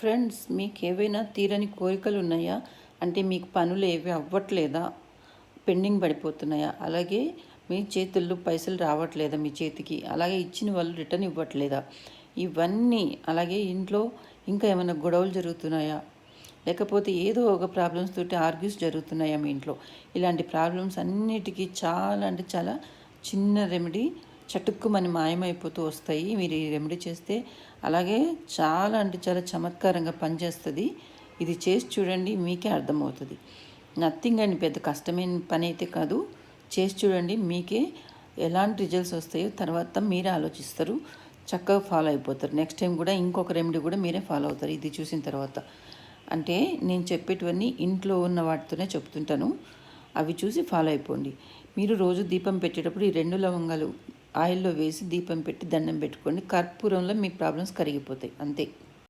Friends, మీకు ఏవైనా తీరని కోరికలు ఉన్నాయా? అంటే మీకు పనులు ఏవి అవ్వట్లేదా? పెండింగ్ పడిపోతున్నాయా? అలాగే మీ చేతుల్లో పైసలు రావట్లేదా మీ చేతికి? అలాగే ఇచ్చిన వాళ్ళు రిటర్న్ ఇవ్వట్లేదా? ఇవన్నీ అలాగే ఇంట్లో ఇంకా ఏమైనా గొడవలు జరుగుతున్నాయా? లేకపోతే ఏదో ఒక ప్రాబ్లమ్స్ తోటి ఆర్గ్యూస్ జరుగుతున్నాయా మీ ఇంట్లో? ఇలాంటి ప్రాబ్లమ్స్ అన్నిటికీ చాలా అంటే చాలా చిన్న రెమెడీ చటుక్కుమని మాయమైపోతూ వస్తాయి మీరు ఈ రెమెడీ చేస్తే. అలాగే చాలా అంటే చాలా చమత్కారంగా పనిచేస్తుంది. ఇది చేసి చూడండి, మీకే అర్థమవుతుంది. నథింగ్ అండి, పెద్ద కష్టమైన పని అయితే కాదు. చేసి చూడండి, మీకే ఎలాంటి రిజల్ట్స్ వస్తాయో తర్వాత మీరే ఆలోచిస్తారు. చక్కగా ఫాలో అయిపోతారు. నెక్స్ట్ టైం కూడా ఇంకొక రెమెడీ కూడా మీరే ఫాలో అవుతారు ఇది చూసిన తర్వాత. అంటే నేను చెప్పేటివన్నీ ఇంట్లో ఉన్న వాటితోనే చెప్తుంటాను. అవి చూసి ఫాలో అయిపోండి. మీరు రోజు దీపం పెట్టేటప్పుడు ఈ 2 లవంగాలు ఆయిల్లో వేసి దీపం పెట్టి దండం పెట్టుకోండి. కర్పూరంలో మీ ప్రాబ్లమ్స్ కరిగిపోతాయి అంతే.